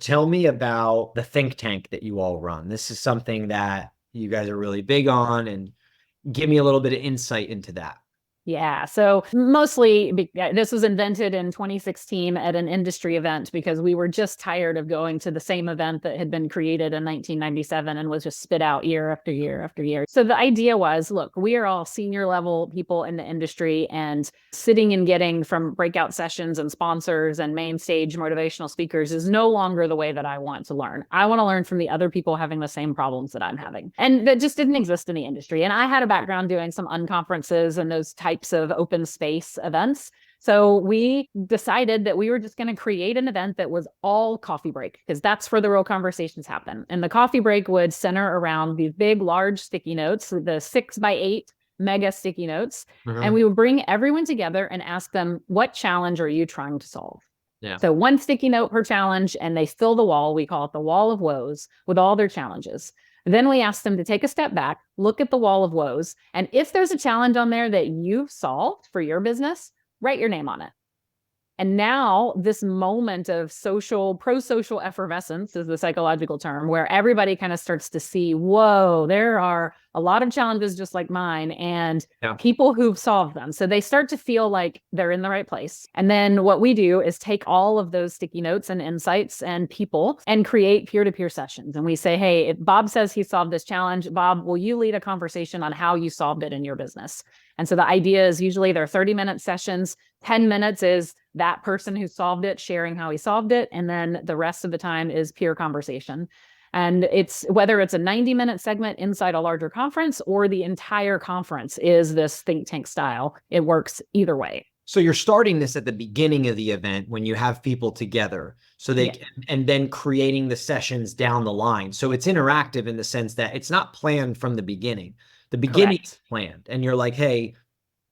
Tell me about the think tank that you all run. This is something that you guys are really big on, and give me a little bit of insight into that. Yeah. So mostly this was invented in 2016 at an industry event because we were just tired of going to the same event that had been created in 1997 and was just spit out year after year after year. So the idea was, look, we are all senior level people in the industry, and sitting and getting from breakout sessions and sponsors and main stage motivational speakers is no longer the way that I want to learn. I want to learn from the other people having the same problems that I'm having. And that just didn't exist in the industry. And I had a background doing some unconferences and those types of open space events. So we decided that we were just going to create an event that was all coffee break, because that's where the real conversations happen. And the coffee break would center around these big, large sticky notes, the 6x8 mega sticky notes. And Mhm. we would bring everyone together and ask them, what challenge are you trying to solve? Yeah. So one sticky note per challenge, and they fill the wall. We call it the wall of woes with all their challenges. Then we ask them to take a step back, look at the wall of woes, and if there's a challenge on there that you've solved for your business, write your name on it. And now this moment of pro-social effervescence is the psychological term, where everybody kind of starts to see, whoa, there are a lot of challenges just like mine and Yeah. people who've solved them. So they start to feel like they're in the right place. And then what we do is take all of those sticky notes and insights and people and create peer-to-peer sessions. And we say, hey, if Bob says he solved this challenge, Bob, will you lead a conversation on how you solved it in your business? And so the idea is usually they're 30-minute sessions. 10 minutes is that person who solved it sharing how he solved it. And then the rest of the time is peer conversation. And it's whether it's a 90-minute segment inside a larger conference or the entire conference is this think tank style. It works either way. So you're starting this at the beginning of the event when you have people together, so they Yeah, can, and then creating the sessions down the line. So it's interactive in the sense that it's not planned from the beginning. The beginning is correct. planned, and you're like, hey,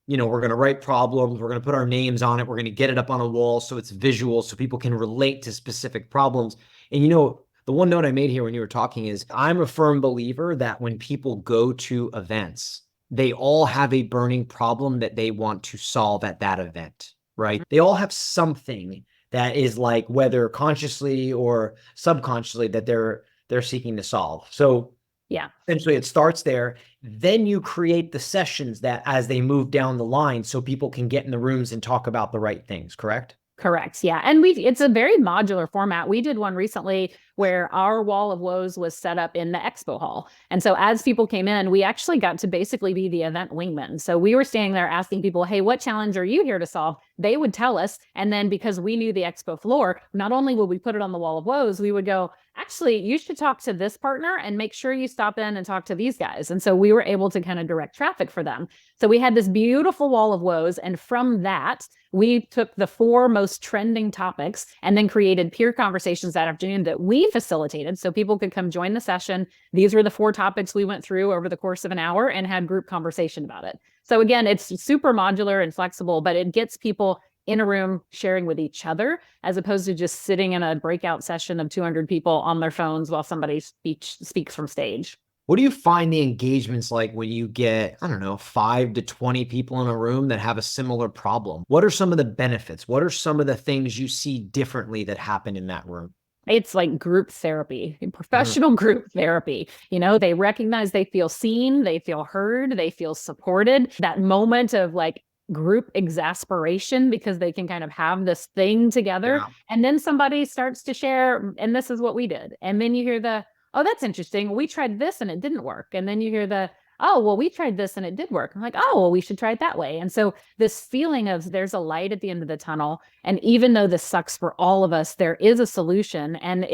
we're going to write problems. We're going to put our names on it. We're going to get it up on a wall so it's visual so people can relate to specific problems. And the one note I made here when you were talking is I'm a firm believer that when people go to events, they all have a burning problem that they want to solve at that event, right? They all have something that is like, whether consciously or subconsciously, that they're seeking to solve. So Yeah. essentially, it starts there. Then you create the sessions that as they move down the line so people can get in the rooms and talk about the right things, correct? Correct. Yeah. And it's a very modular format. We did one recently where our wall of woes was set up in the expo hall. And so as people came in, we actually got to basically be the event wingman. So we were standing there asking people, hey, what challenge are you here to solve? They would tell us. And then because we knew the expo floor, not only would we put it on the wall of woes, we would go, actually, you should talk to this partner and make sure you stop in and talk to these guys. And so we were able to kind of direct traffic for them. So we had this beautiful wall of woes. And from that, we took the 4 most trending topics and then created peer conversations that afternoon that we facilitated so people could come join the session. These were the 4 topics we went through over the course of an hour and had group conversation about it. So again, it's super modular and flexible, but it gets people in a room sharing with each other as opposed to just sitting in a breakout session of 200 people on their phones while somebody speaks from stage. What do you find the engagements like when you get, I don't know, 5 to 20 people in a room that have a similar problem? What are some of the benefits? What are some of the things you see differently that happen in that room? It's like group therapy, Mhm. professional group therapy. They recognize they feel seen, they feel heard, they feel supported. That moment of like group exasperation because they can kind of have this thing together. Yeah. And then somebody starts to share, and this is what we did. And then you hear oh, that's interesting. We tried this and it didn't work. And then you hear oh, well, we tried this and it did work. I'm like, oh, well, we should try it that way. And so this feeling of there's a light at the end of the tunnel. And even though this sucks for all of us, there is a solution. And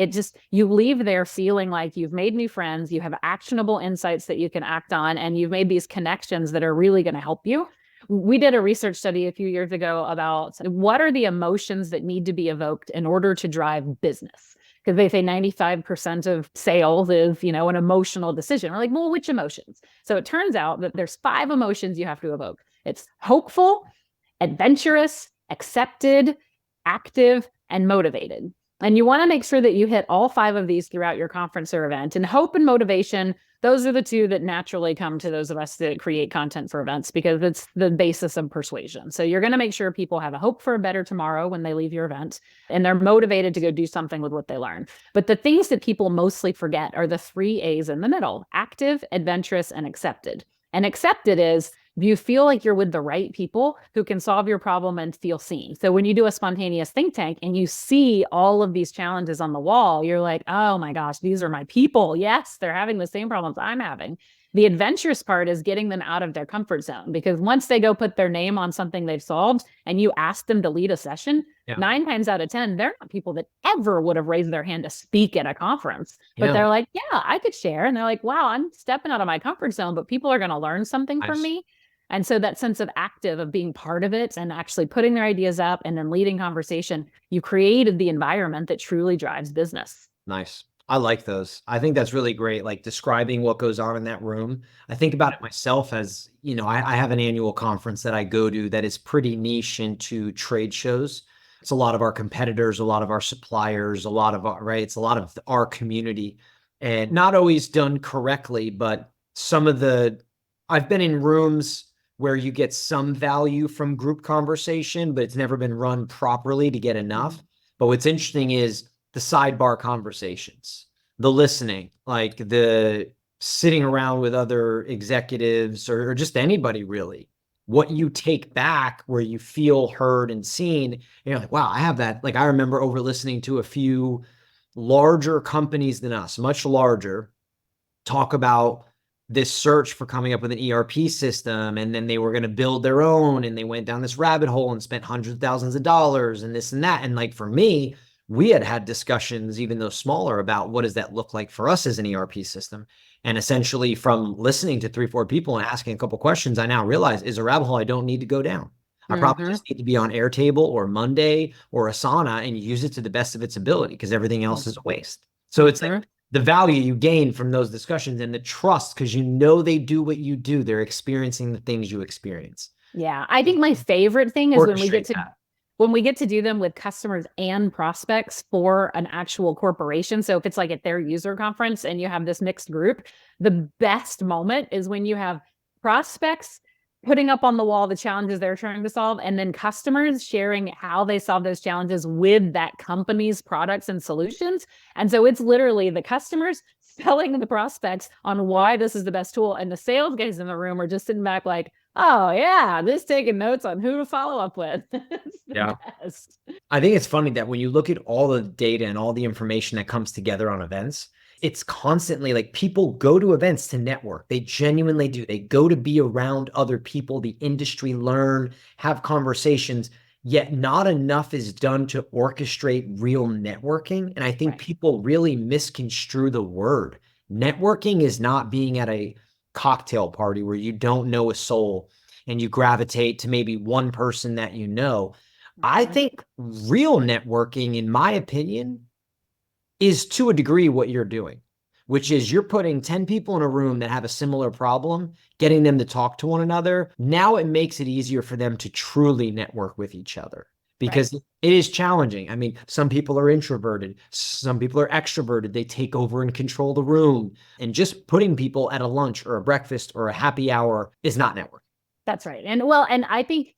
you leave there feeling like you've made new friends, you have actionable insights that you can act on, and you've made these connections that are really going to help you. We did a research study a few years ago about what are the emotions that need to be evoked in order to drive business. Because they say 95% of sales is, an emotional decision. We're like, well, which emotions? So it turns out that there's 5 emotions you have to evoke. It's hopeful, adventurous, accepted, active, and motivated. And you want to make sure that you hit all 5 of these throughout your conference or event. And hope and motivation, those are the 2 that naturally come to those of us that create content for events, because it's the basis of persuasion. So you're going to make sure people have a hope for a better tomorrow when they leave your event, and they're motivated to go do something with what they learn. But the things that people mostly forget are the 3 A's in the middle: active, adventurous, and accepted. And accepted is, do you feel like you're with the right people who can solve your problem and feel seen? So when you do a spontaneous think tank and you see all of these challenges on the wall, you're like, oh my gosh, these are my people. Yes, they're having the same problems I'm having. The adventurous part is getting them out of their comfort zone, because once they go put their name on something they've solved and you ask them to lead a session, 9 times out of 10, they're not people that ever would have raised their hand to speak at a conference. But they're like, yeah, I could share. And they're like, wow, I'm stepping out of my comfort zone, but people are going to learn something from me. And so that sense of active, of being part of it and actually putting their ideas up and then leading conversation, you created the environment that truly drives business. Nice. I like those. I think that's really great. Like describing what goes on in that room. I think about it myself as, I have an annual conference that I go to that is pretty niche into trade shows. It's a lot of our competitors, a lot of our suppliers, a lot of our, right? It's a lot of our community, and not always done correctly, but I've been in rooms where you get some value from group conversation, but it's never been run properly to get enough. But what's interesting is the sidebar conversations, the listening, like the sitting around with other executives or just anybody really, what you take back where you feel heard and seen. And you're like, wow, I have that. Like I remember over listening to a few larger companies than us, much larger, talk about this search for coming up with an ERP system, and then they were going to build their own, and they went down this rabbit hole and spent hundreds of thousands of dollars and this and that. And like for me, we had discussions, even though smaller, about what does that look like for us as an ERP system. And essentially from listening to 3-4 people and asking a couple questions, I now realize is a rabbit hole I don't need to go down. I probably just need to be on Airtable or Monday or Asana and use it to the best of its ability, because everything else is a waste. So it's like the value you gain from those discussions and the trust, because they do what you do. They're experiencing the things you experience. Yeah. I think my favorite thing is when we get to do them with customers and prospects for an actual corporation. So if it's like at their user conference and you have this mixed group, the best moment is when you have prospects putting up on the wall the challenges they're trying to solve, and then customers sharing how they solve those challenges with that company's products and solutions. And so it's literally the customers selling the prospects on why this is the best tool, and the sales guys in the room are just sitting back like, oh yeah, just taking notes on who to follow up with. Best. I think it's funny that when you look at all the data and all the information that comes together on events, it's constantly like people go to events to network. They genuinely do. They go to be around other people, the industry, learn, have conversations, yet not enough is done to orchestrate real networking. And I think people really misconstrue the word. Networking is not being at a cocktail party where you don't know a soul and you gravitate to maybe one person that you know. I think real networking, in my opinion, is to a degree what you're doing, which is you're putting 10 people in a room that have a similar problem, getting them to talk to one another. Now it makes it easier for them to truly network with each other, because it is challenging. I mean, some people are introverted, some people are extroverted. They take over and control the room, and just putting people at a lunch or a breakfast or a happy hour is not networking. That's right. And I think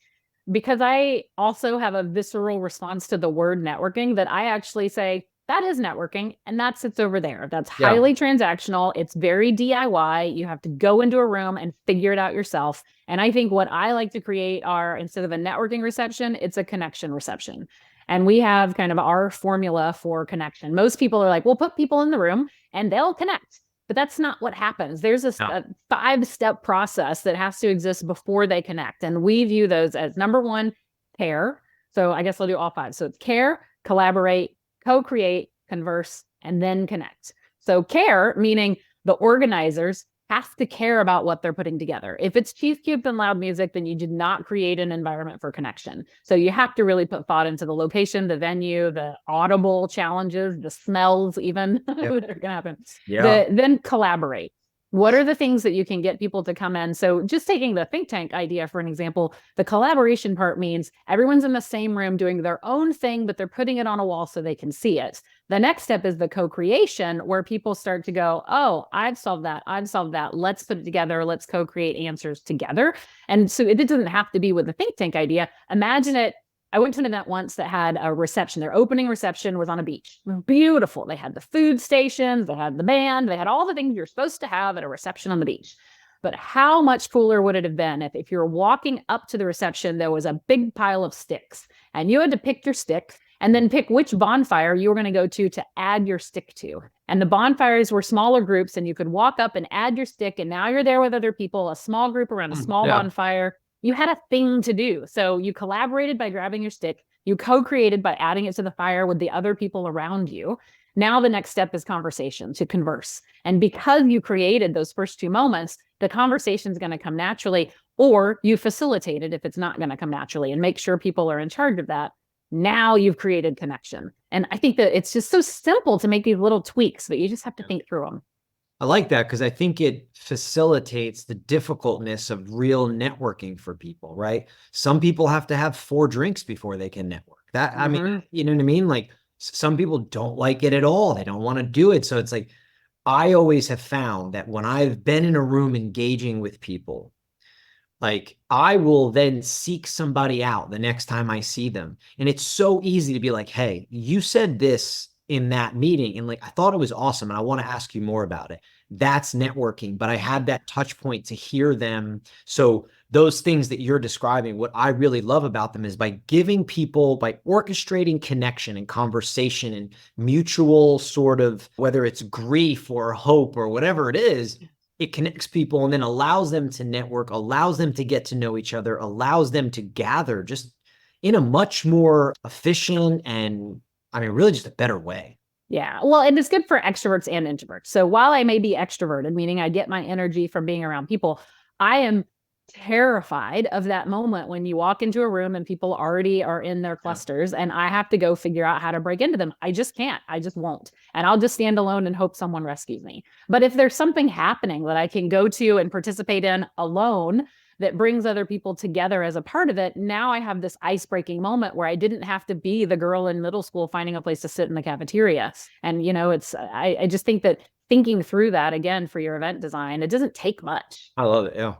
because I also have a visceral response to the word networking, that I actually say, that is networking, and that sits over there. That's highly transactional. It's very DIY. You have to go into a room and figure it out yourself. And I think what I like to create are, instead of a networking reception, it's a connection reception. And we have kind of our formula for connection. Most people are like, we'll put people in the room and they'll connect. But that's not what happens. There's a 5-step process that has to exist before they connect. And we view those as, number 1, care. So I guess I'll do all 5. So it's care, collaborate, co-create, converse, and then connect. So care, meaning the organizers have to care about what they're putting together. If it's Chief Cube and loud music, then you did not create an environment for connection. So you have to really put thought into the location, the venue, the audible challenges, the smells even that are going to happen. Then collaborate. What are the things that you can get people to come in? So just taking the think tank idea for an example, the collaboration part means everyone's in the same room doing their own thing, but they're putting it on a wall so they can see it. The next step is the co-creation, where people start to go, oh, I've solved that. I've solved that. Let's put it together. Let's co-create answers together. And so it doesn't have to be with the think tank idea. Imagine it. I went to an event once that had a reception. Their opening reception was on a beach. Beautiful. They had the food stations, they had the band, they had all the things you're supposed to have at a reception on the beach. But how much cooler would it have been if you're walking up to the reception, there was a big pile of sticks and you had to pick your stick and then pick which bonfire you were going to go to add your stick to. And the bonfires were smaller groups and you could walk up and add your stick. And now you're there with other people, a small group around a small bonfire. You had a thing to do. So you collaborated by grabbing your stick. You co-created by adding it to the fire with the other people around you. Now the next step is conversation, to converse. And because you created those first two moments, the conversation is going to come naturally, or you facilitate it if it's not going to come naturally, and make sure people are in charge of that. Now you've created connection. And I think that it's just so simple to make these little tweaks, but you just have to think through them. I like that because I think it facilitates the difficultness of real networking for people, right? Some people have to have 4 drinks before they can network. That, I mean, you know what I mean? Like some people don't like it at all. They don't want to do it. So it's like, I always have found that when I've been in a room engaging with people, like I will then seek somebody out the next time I see them. And it's so easy to be like, hey, you said this in that meeting. And like, I thought it was awesome. And I want to ask you more about it. That's networking, but I had that touch point to hear them. So those things that you're describing, what I really love about them is by giving people, by orchestrating connection and conversation and mutual sort of, whether it's grief or hope or whatever it is, it connects people and then allows them to network, allows them to get to know each other, allows them to gather just in a much more efficient and, I mean, really just a better way. Yeah. Well, and it's good for extroverts and introverts. So while I may be extroverted, meaning I get my energy from being around people, I am terrified of that moment when you walk into a room and people already are in their clusters and I have to go figure out how to break into them. I just can't. I just won't. And I'll just stand alone and hope someone rescues me. But if there's something happening that I can go to and participate in alone that brings other people together as a part of it, now I have this ice-breaking moment where I didn't have to be the girl in middle school finding a place to sit in the cafeteria. And, you know, it's, I just think that thinking through that again for your event design, it doesn't take much. I love it. Yeah.